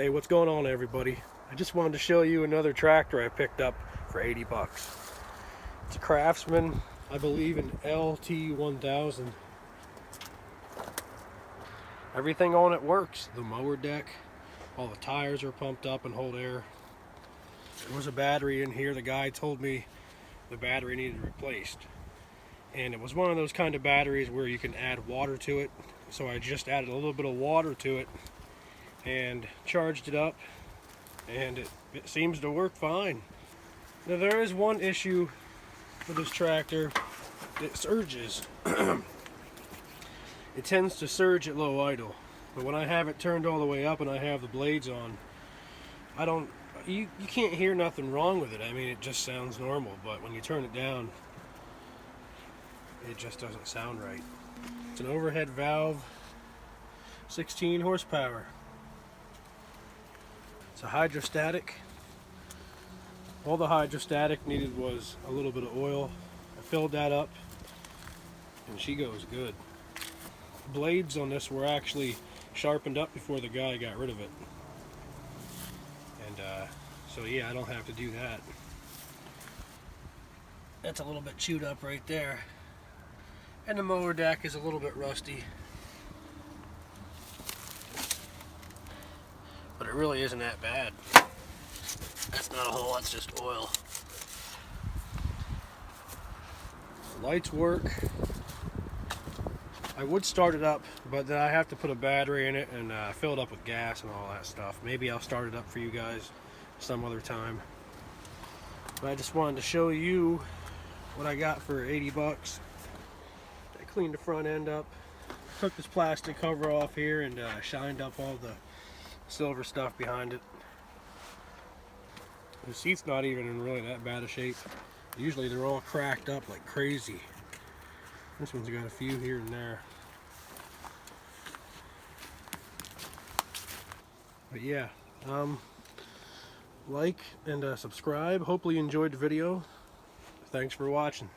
Hey, what's going on, everybody? I just wanted to show you another tractor I picked up for 80 bucks. It's a Craftsman, I believe, an LT1000. Everything on it works. The mower deck, all the tires are pumped up and hold air. There was a battery in here. The guy told me the battery needed replaced. And it was one of those kind of batteries where you can add water to it. So I just added a little bit of water to it and charged it up, and it seems to work fine. Now there is one issue with this tractor. It surges. It tends to surge at low idle, but when I have it turned all the way up and I have the blades on, you can't hear nothing wrong with it. I mean, it just sounds normal, but when you turn it down, it just doesn't sound right. It's an overhead valve, 16 horsepower. It's a hydrostatic. All the hydrostatic needed was a little bit of oil. I filled that up and she goes good. The blades on this were actually sharpened up before the guy got rid of it. And so yeah, I don't have to do that. That's a little bit chewed up right there. And the mower deck is a little bit rusty. But it really isn't that bad. That's not a hole, that's just oil. The lights work. I would start it up, but then I have to put a battery in it and fill it up with gas and all that stuff. Maybe I'll start it up for you guys some other time. But I just wanted to show you what I got for 80 bucks. I cleaned the front end up, took this plastic cover off here and shined up all the silver stuff behind it. The seat's not even in really that bad a shape. Usually they're all cracked up like crazy. This one's got a few here and there. But yeah, like and subscribe. Hopefully you enjoyed the video. Thanks for watching.